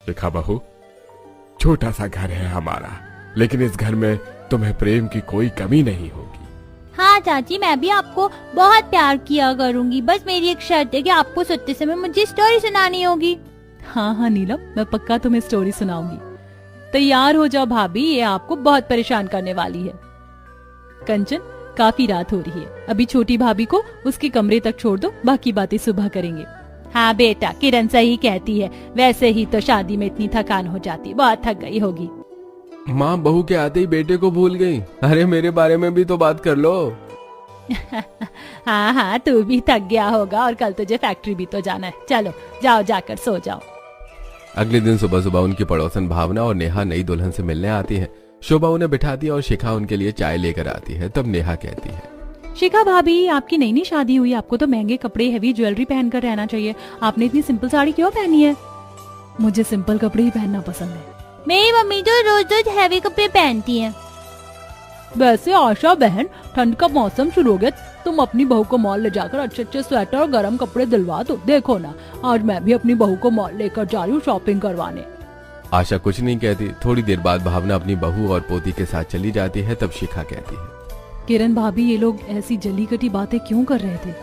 शिखा बहू, छोटा सा घर है हमारा, लेकिन इस घर में तुम्हें प्रेम की कोई कमी नहीं होगी। हाँ चाची, मैं भी आपको बहुत प्यार किया करूँगी। बस मेरी एक शर्त है कि आपको सोते समय मुझे स्टोरी सुनानी होगी। हाँ हाँ नीलम, मैं पक्का तुम्हें स्टोरी सुनाऊंगी। तैयार हो जाओ भाभी, ये आपको बहुत परेशान करने वाली है। कंचन, काफी रात हो रही है, अभी छोटी भाभी को उसके कमरे तक छोड़ दो, बाकी बातें सुबह करेंगे। हाँ बेटा, किरण सही कहती है। वैसे ही तो शादी में इतनी थकान हो जाती, बहुत थक गई होगी। माँ बहू के आते ही बेटे को भूल गई। अरे मेरे बारे में भी तो बात कर लो। हाँ हाँ, तू भी थक गया होगा और कल तुझे फैक्ट्री भी तो जाना है। चलो जाओ, जाकर सो जाओ। अगले दिन सुबह सुबह उनकी पड़ोसन भावना और नेहा नई दुल्हन से मिलने आती है। शोभा उन्हें बिठाती है और शिखा उनके लिए चाय लेकर आती है। तब नेहा कहती है, शिखा भाभी, आपकी नई नई शादी हुई, आपको तो महंगे कपड़े, हैवी ज्वेलरी पहनकर रहना चाहिए। आपने इतनी सिंपल साड़ी क्यों पहनी है? मुझे सिंपल कपड़े ही पहनना पसंद है। मेरी मम्मी तो रोज रोज हैवी कपड़े पहनती है। वैसे आशा बहन, ठंड का मौसम शुरू हो गया, तुम अपनी बहू को मॉल ले जाकर अच्छे अच्छे स्वेटर और गर्म कपड़े दिलवा दो। देखो ना, आज मैं भी अपनी बहू को मॉल लेकर जा रही हूँ शॉपिंग करवाने। आशा कुछ नहीं कहती। थोड़ी देर बाद भावना अपनी बहू और पोती के साथ चली जाती है। तब शिखा कहती है, किरण भाभी, ये लोग ऐसी जली कटी बातें क्यों कर रहे थे?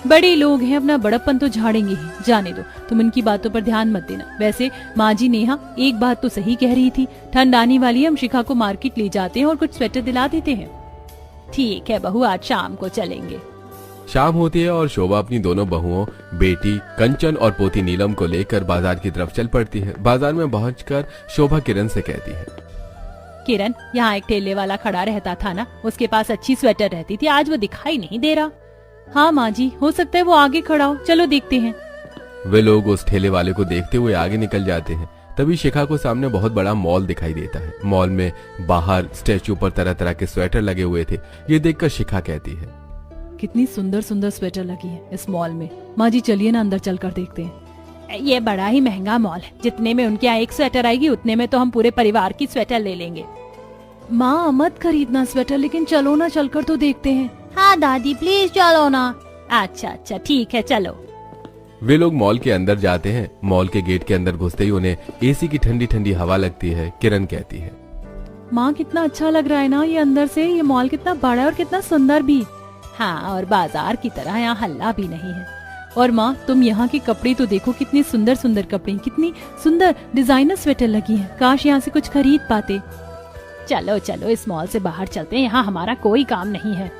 बड़े लोग हैं, अपना बड़प्पन तो झाड़ेंगे ही, जाने दो, तुम इनकी बातों पर ध्यान मत देना। वैसे माँ जी नेहा एक बात तो सही कह रही थी, ठंड आने वाली है, हम शिखा को मार्केट ले जाते हैं और कुछ स्वेटर दिला देते हैं। ठीक है बहू, आज शाम को चलेंगे। शाम होती है और शोभा अपनी दोनों बहुओं, बेटी कंचन और पोती नीलम को लेकर बाजार की तरफ चल पड़ती है। बाजार में पहुंचकर शोभा किरण से कहती है, किरण, यहाँ एक ठेले वाला खड़ा रहता था ना, उसके पास अच्छी स्वेटर रहती थी, आज वो दिखाई नहीं दे रहा। हाँ माँ जी, हो सकता है वो आगे खड़ा हो, चलो देखते हैं। वे लोग उस ठेले वाले को देखते हुए आगे निकल जाते हैं। तभी शिखा को सामने बहुत बड़ा मॉल दिखाई देता है। मॉल में बाहर स्टैचू पर तरह तरह के स्वेटर लगे हुए थे। ये देखकर शिखा कहती है, कितनी सुंदर सुंदर स्वेटर लगी है इस मॉल में। माँ जी चलिए ना, अंदर चलकर देखते हैं। ये बड़ा ही महंगा मॉल है, जितने में उनके यहाँ एक स्वेटर आएगी उतने में तो हम पूरे परिवार की स्वेटर ले लेंगे। माँ मत खरीदना स्वेटर, लेकिन चलो ना, चलकर तो देखते हैं। हाँ दादी प्लीज चलो ना। अच्छा अच्छा ठीक है, चलो। वे लोग मॉल के अंदर जाते हैं। मॉल के गेट के अंदर घुसते ही उन्हें एसी की ठंडी ठंडी हवा लगती है। किरण कहती है, माँ कितना अच्छा लग रहा है ना ये अंदर से, ये मॉल कितना बड़ा है और कितना सुंदर भी। हाँ, और बाजार की तरह यहाँ हल्ला भी नहीं है। और माँ तुम यहाँ के कपड़े तो देखो, कितने सुंदर सुंदर कपड़े, कितनी सुंदर डिजाइनर स्वेटर लगी हैं। काश यहाँ से कुछ खरीद पाते। चलो चलो, इस मॉल से बाहर चलते हैं, यहाँ हमारा कोई काम नहीं है।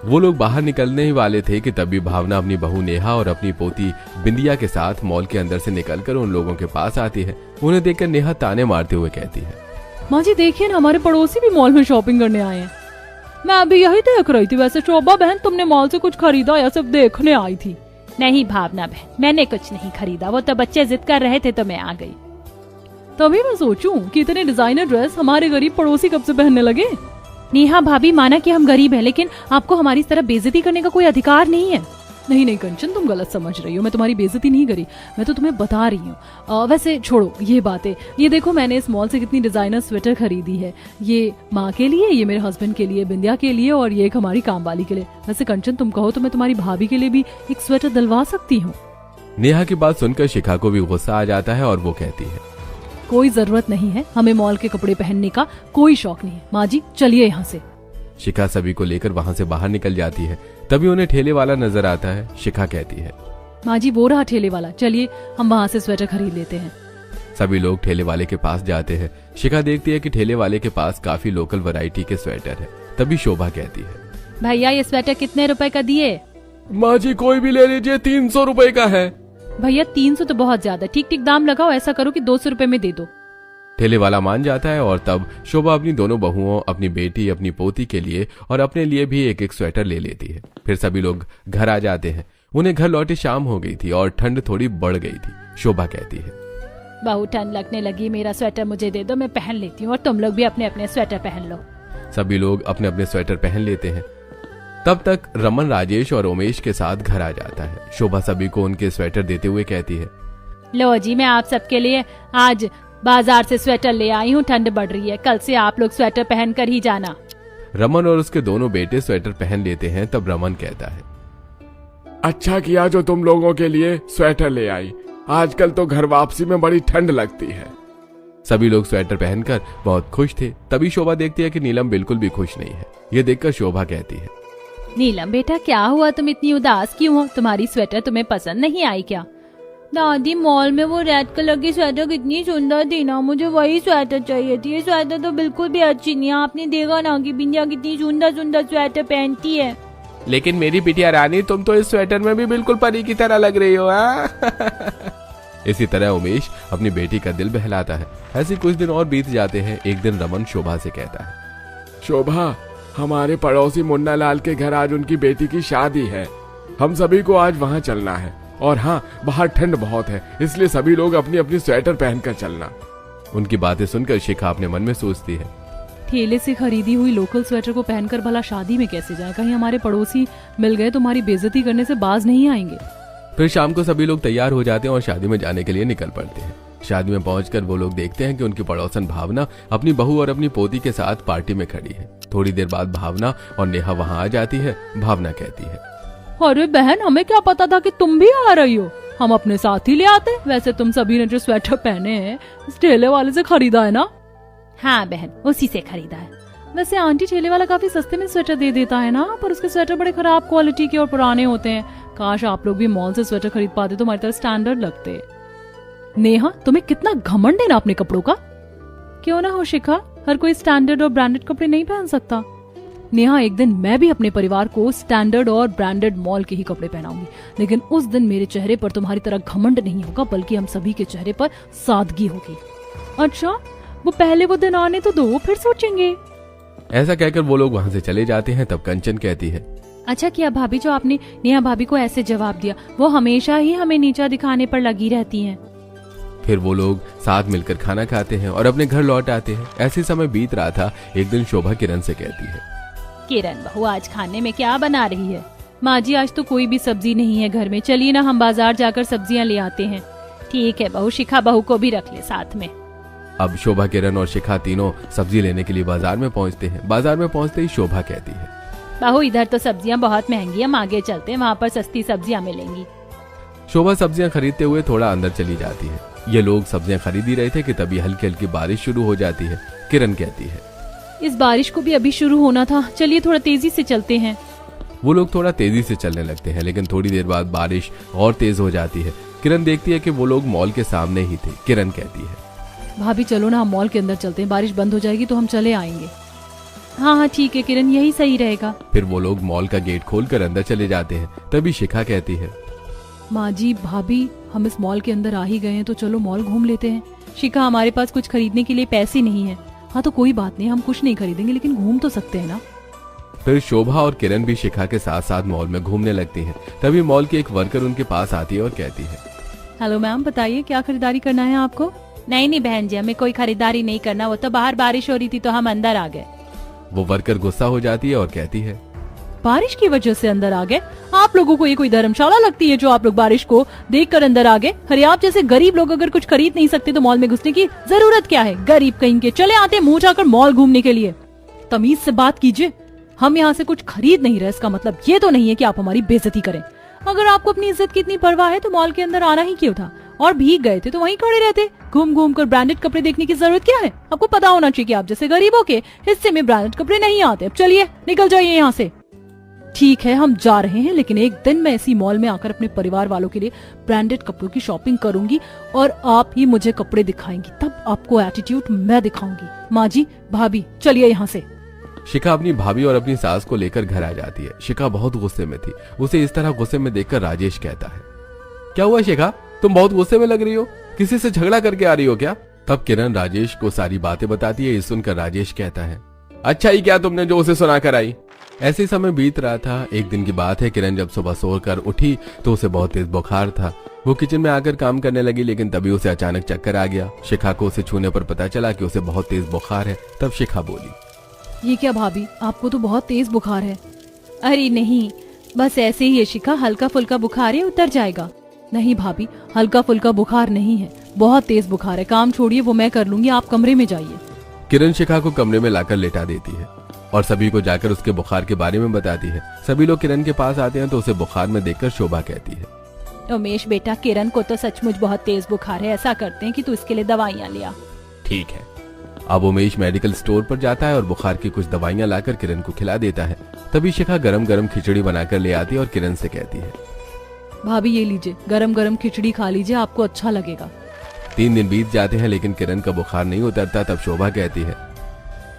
वो लोग बाहर निकलने ही वाले थे कि तभी भावना अपनी बहू नेहा और अपनी पोती बिंदिया के साथ मॉल के अंदर से निकलकर उन लोगों के पास आती है। उन्हें देखकर नेहा ताने मारते हुए कहती है, माँ जी देखिए ना, हमारे पड़ोसी भी मॉल में शॉपिंग करने आए हैं। मैं अभी यही देख रही थी। वैसे शोभा बहन, तुमने मॉल से कुछ खरीदा या सिर्फ देखने आई थी? नहीं भावना बहन, मैंने कुछ नहीं खरीदा, वो तो बच्चे जिद कर रहे थे तो मैं आ गई। तभी मैं सोचूं कि इतने डिजाइनर ड्रेस हमारे गरीब पड़ोसी कब से पहनने लगे। नेहा भाभी, माना कि हम गरीब हैं, लेकिन आपको हमारी तरफ बेइज्जती करने का कोई अधिकार नहीं है। नहीं नहीं कंचन, तुम गलत समझ रही हो, मैं तुम्हारी बेइज्जती नहीं करी, मैं तो तुम्हें बता रही हूँ। वैसे छोड़ो ये बातें, ये देखो मैंने इस मॉल से कितनी डिजाइनर स्वेटर खरीदी है। ये माँ के लिए, ये मेरे हस्बैंड के लिए, बिंदिया के लिए, और ये एक हमारी काम वाली के लिए। वैसे कंचन तुम कहो तो मैं तुम्हारी भाभी के लिए भी एक स्वेटर दिलवा सकती हूँ। नेहा की बात सुनकर शिखा को भी गुस्सा आ जाता है और वो कहती है, कोई जरूरत नहीं है, हमें मॉल के कपड़े पहनने का कोई शौक नहीं है। माँ जी चलिए यहाँ से। शिखा सभी को लेकर वहाँ से बाहर निकल जाती है। तभी उन्हें ठेले वाला नजर आता है। शिखा कहती है, माँ जी वो रहा ठेले वाला, चलिए हम वहाँ से स्वेटर खरीद लेते हैं। सभी लोग ठेले वाले के पास जाते हैं। शिखा देखती है कि ठेले वाले के पास काफी लोकल वैरायटी के स्वेटर है। तभी शोभा कहती है, भैया ये स्वेटर कितने रुपए का दिए? माँ जी कोई भी ले लीजिए, 300 रुपए का है। भैया 300 तो बहुत ज्यादा, ठीक ठीक दाम लगाओ। ऐसा करो कि 200 रुपए में दे दो। ठेले वाला मान जाता है और तब शोभा अपनी दोनों बहुओं, अपनी बेटी, अपनी पोती के लिए और अपने लिए भी एक एक स्वेटर ले लेती है। फिर सभी लोग घर आ जाते हैं। उन्हें घर लौटे शाम हो गई थी और ठंड थोड़ी बढ़ गई थी। शोभा कहती है, बहुत ठंड लगने लगी, मेरा स्वेटर मुझे दे दो, मैं पहन लेती हूँ, और तुम लोग भी अपने अपने स्वेटर पहन लो। सभी लोग अपने अपने स्वेटर पहन लेते हैं। तब तक रमन राजेश और उमेश के साथ घर आ जाता है। शोभा सभी को उनके स्वेटर देते हुए कहती है, लो जी, मैं आप सबके लिए आज बाजार से स्वेटर ले आई हूँ, ठंड बढ़ रही है, कल से आप लोग स्वेटर पहन कर ही जाना। रमन और उसके दोनों बेटे स्वेटर पहन लेते हैं। तब रमन कहता है, अच्छा किया जो तुम लोगों के लिए स्वेटर ले आई, आजकल तो घर वापसी में बड़ी ठंड लगती है। सभी लोग स्वेटर पहनकर बहुत खुश थे। तभी शोभा देखती है कि नीलम बिल्कुल भी खुश नहीं है। ये देखकर शोभा कहती है, नीलम बेटा क्या हुआ, तुम इतनी उदास क्यों हो? तुम्हारी स्वेटर तुम्हें पसंद नहीं आई क्या? दादी मॉल में वो रेड कलर की स्वेटर कितनी सुंदर थी ना, मुझे वही स्वेटर चाहिए थी। ये स्वेटर तो बिल्कुल भी अच्छी नहीं है। आपने देखा ना कि बिंदिया कितनी सुंदर सुंदर स्वेटर पहनती है। लेकिन मेरी बिटिया रानी, तुम तो इस स्वेटर में भी बिल्कुल परी की तरह लग रही हो। इसी तरह उमेश अपनी बेटी का दिल बहलाता है। ऐसे कुछ दिन और बीत जाते हैं। एक दिन रमन शोभा से कहता है, शोभा, हमारे पड़ोसी मुन्ना लाल के घर आज उनकी बेटी की शादी है। हम सभी को आज वहाँ चलना है। और हाँ, बाहर ठंड बहुत है, इसलिए सभी लोग अपनी अपनी स्वेटर पहनकर चलना। उनकी बातें सुनकर शिखा अपने मन में सोचती है, ठेले से खरीदी हुई लोकल स्वेटर को पहनकर भला शादी में कैसे जाए? कहीं हमारे पड़ोसी मिल गए तो हमारी बेइज्जती करने से बाज नहीं आएंगे। फिर शाम को सभी लोग तैयार हो जाते हैं और शादी में जाने के लिए निकल पड़ते हैं। शादी में पहुंचकर वो लोग देखते हैं कि उनकी पड़ोसन भावना अपनी बहू और अपनी पोती के साथ पार्टी में खड़ी है। थोड़ी देर बाद भावना और नेहा वहां आ जाती है। भावना कहती है, अरे बहन, हमें क्या पता था कि तुम भी आ रही हो? हम अपने साथ ही ले आते। वैसे तुम सभी ने जो स्वेटर पहने हैं इस ठेले वाले से खरीदा है ना? हाँ बहन, उसी से खरीदा है। वैसे आंटी, ठेले वाला काफी सस्ते में स्वेटर दे देता है ना, पर उसके स्वेटर बड़े खराब क्वालिटी के और पुराने होते हैं। काश आप लोग भी मॉल से स्वेटर खरीद पाते तो हमारी तरह स्टैंडर्ड लगते। नेहा, तुम्हें कितना घमंड है ना अपने कपड़ों का। क्यों ना हो शिखा, हर कोई स्टैंडर्ड और ब्रांडेड कपड़े नहीं पहन सकता। नेहा, एक दिन मैं भी अपने परिवार को स्टैंडर्ड और ब्रांडेड मॉल के ही कपड़े पहनाऊंगी, लेकिन उस दिन मेरे चेहरे पर तुम्हारी तरह घमंड नहीं होगा, बल्कि हम सभी के चेहरे पर सादगी होगी। अच्छा, वो पहले वो दिन आने तो दो, फिर सोचेंगे। ऐसा कहकर वो लोग वहां से चले जाते हैं। तब कंचन कहती है, अच्छा किया भाभी जो आपने नेहा भाभी को ऐसे जवाब दिया। वो हमेशा ही हमें नीचा दिखाने पर लगी रहती हैं। फिर वो लोग साथ मिलकर खाना खाते हैं और अपने घर लौट आते हैं। ऐसे समय बीत रहा था। एक दिन शोभा किरण से कहती है, किरण बहू, आज खाने में क्या बना रही है? माँ जी, आज तो कोई भी सब्जी नहीं है घर में, चलिए ना हम बाजार जाकर सब्जियाँ ले आते हैं। ठीक है बहू, शिखा बहू को भी रख ले साथ में। अब शोभा, किरण और शिखा तीनों सब्जी लेने के लिए बाजार में पहुंचते हैं। बाजार में पहुंचते ही शोभा कहती है, बहू इधर तो सब्जियां बहुत महंगी है, हम आगे चलते हैं, वहाँ पर सस्ती सब्जियां मिलेंगी। शोभा सब्जियां खरीदते हुए थोड़ा अंदर चली जाती है। ये लोग सब्जियां खरीद ही रहे थे कि तभी हल्की हल्की बारिश शुरू हो जाती है। किरण कहती है, इस बारिश को भी अभी शुरू होना था, चलिए थोड़ा तेजी से चलते हैं। वो लोग थोड़ा तेजी से चलने लगते हैं, लेकिन थोड़ी देर बाद बारिश और तेज हो जाती है। किरण देखती है कि वो लोग मॉल के सामने ही थे। किरण कहती है, भाभी चलो ना, हम मॉल के अंदर चलते हैं, बारिश बंद हो जाएगी तो हम चले आएंगे। हाँ हाँ ठीक है किरण, यही सही रहेगा। फिर वो लोग मॉल का गेट खोलकर अंदर चले जाते हैं। तभी शिखा कहती है, माँ जी, भाभी, हम इस मॉल के अंदर आ ही गए हैं तो चलो मॉल घूम लेते हैं। शिखा, हमारे पास कुछ खरीदने के लिए पैसे नहीं है। हाँ तो कोई बात नहीं, हम कुछ नहीं खरीदेंगे लेकिन घूम तो सकते हैं ना। फिर शोभा और किरण भी शिखा के साथ साथ मॉल में घूमने लगती हैं। तभी मॉल की एक वर्कर उनके पास आती है और कहती है, हेलो मैम, बताइए क्या खरीदारी करना है आपको? नहीं बहन जी, हमें कोई खरीदारी नहीं करना, वो तो बाहर बारिश हो रही थी तो हम अंदर आ गए। वो वर्कर गुस्सा हो जाती है और कहती है, बारिश की वजह से अंदर आ गए? आप लोगों को ये कोई धर्मशाला लगती है जो आप लोग बारिश को देखकर अंदर आ गए? अरे आप जैसे गरीब लोग अगर कुछ खरीद नहीं सकते तो मॉल में घुसने की जरूरत क्या है? गरीब कहीं के चले आते मुंह उठाकर मॉल घूमने के लिए। तमीज से बात कीजिए। हम यहाँ से कुछ खरीद नहीं रहे, इसका मतलब ये तो नहीं है कि आप हमारी बेइज्जती करें। अगर आपको अपनी इज्जत की इतनी परवाह है तो मॉल के अंदर आना ही क्यों था? और भीग गए थे तो वहीं खड़े रहते। घूम घूम कर ब्रांडेड कपड़े देखने की जरूरत क्या है? आपको पता होना चाहिए कि आप जैसे गरीबों के हिस्से में ब्रांडेड कपड़े नहीं आते। अब चलिए निकल जाइए यहाँ से। ठीक है, हम जा रहे हैं, लेकिन एक दिन मैं इसी मॉल में आकर अपने परिवार वालों के लिए ब्रांडेड कपड़ों की शॉपिंग करूंगी और आप ही मुझे कपड़े दिखाएंगी, तब आपको एटीट्यूड मैं दिखाऊंगी। माँ जी, भाभी, चलिए यहाँ से। शिखा अपनी भाभी और अपनी सास को लेकर घर आ जाती है। शिखा बहुत गुस्से में थी। उसे इस तरह गुस्से में देखकर राजेश कहता है, क्या हुआ शिखा, तुम बहुत गुस्से में लग रही हो, किसी से झगड़ा करके आ रही हो क्या? तब किरण राजेश को सारी बातें बताती है। ये सुनकर राजेश कहता है, अच्छा ही क्या तुमने जो उसे सुना कर आई। ऐसे समय बीत रहा था। एक दिन की बात है, किरण जब सुबह सोकर उठी तो उसे बहुत तेज बुखार था। वो किचन में आकर काम करने लगी, लेकिन तभी उसे अचानक चक्कर आ गया। शिखा को उसे छूने पर पता चला कि उसे बहुत तेज बुखार है। तब शिखा बोली, ये क्या भाभी, आपको तो बहुत तेज बुखार है। अरे नहीं, बस ऐसे ही है शिखा, हल्का फुल्का बुखार है, उतर जाएगा। नहीं भाभी, हल्का फुल्का बुखार नहीं है, बहुत तेज बुखार है। काम छोड़िए, वो मैं कर लूंगी, आप कमरे में जाइए। किरण शिखा को कमरे में लाकर लेटा देती है और सभी को जाकर उसके बुखार के बारे में बताती है। सभी लोग किरण के पास आते हैं तो उसे बुखार में देखकर शोभा कहती है, उमेश बेटा, किरण को तो सचमुच बहुत तेज बुखार है, ऐसा करते हैं कि तू इसके लिए दवाइयाँ ले आ। ठीक है। अब उमेश मेडिकल स्टोर पर जाता है और बुखार की कुछ दवाइयां लाकर किरण को खिला देता है। तभी शिखा गरम गरम खिचड़ी बनाकर ले आती है और किरण से कहती है, भाभी ये लीजिए, गरम गरम खिचड़ी खा लीजिए, आपको अच्छा लगेगा। 3 दिन बीत जाते हैं लेकिन किरण का बुखार नहीं उतरता। तब शोभा कहती है,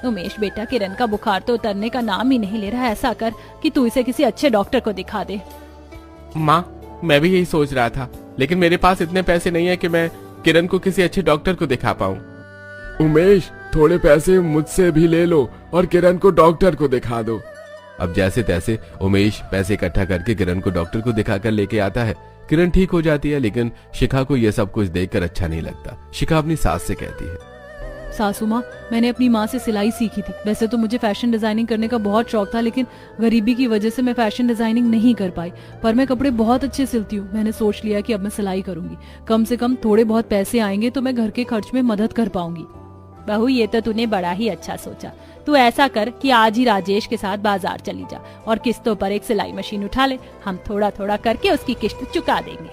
उमेश बेटा, किरण का बुखार तो उतरने का नाम ही नहीं ले रहा है, ऐसा कर कि तू इसे किसी अच्छे डॉक्टर को दिखा दे। माँ, मैं भी यही सोच रहा था, लेकिन मेरे पास इतने पैसे नहीं है कि मैं किरण को किसी अच्छे डॉक्टर को दिखा पाऊँ। उमेश, थोड़े पैसे मुझसे भी ले लो और किरण को डॉक्टर को दिखा दो। अब जैसे तैसे उमेश पैसे इकट्ठा करके किरण को डॉक्टर को दिखाकर लेके आता है। किरण ठीक हो जाती है लेकिन शिखा को यह सब कुछ देखकर अच्छा नहीं लगता। शिखा अपनी सास से कहती है, सासू माँ, मैंने अपनी माँ से सिलाई सीखी थी। वैसे तो मुझे फैशन डिजाइनिंग करने का बहुत शौक था, लेकिन गरीबी की वजह से मैं फैशन डिजाइनिंग नहीं कर पाई। पर मैं कपड़े बहुत अच्छे सिलती हूँ। मैंने सोच लिया कि अब मैं सिलाई करूंगी। कम से कम थोड़े बहुत पैसे आएंगे तो मैं घर के खर्च में मदद कर पाऊंगी। बहू, ये तो तूने बड़ा ही अच्छा सोचा। तू ऐसा कर कि आज ही राजेश के साथ बाजार चली जा और किस्तों पर एक सिलाई मशीन उठा ले। हम थोड़ा थोड़ा करके उसकी किस्त चुका देंगे।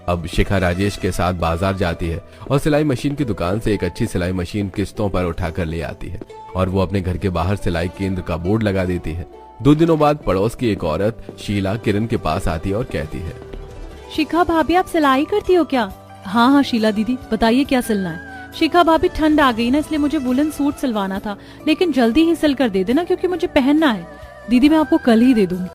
अब शिखा राजेश के साथ बाजार जाती है और सिलाई मशीन की दुकान से एक अच्छी सिलाई मशीन किस्तों पर उठाकर ले आती है और वो अपने घर के बाहर सिलाई केंद्र का बोर्ड लगा देती है। 2 दिनों बाद पड़ोस की एक औरत शीला किरण के पास आती है और कहती है, शिखा भाभी, आप सिलाई करती हो क्या? हाँ हाँ शीला दीदी, बताइए क्या सिलना है। शिखा भाभी, ठंड आ गई ना, इसलिए मुझे वुलन सूट सिलवाना था, लेकिन जल्दी ही सिल कर दे देना क्योंकि मुझे पहनना है। दीदी मैं आपको कल ही दे दूंगी।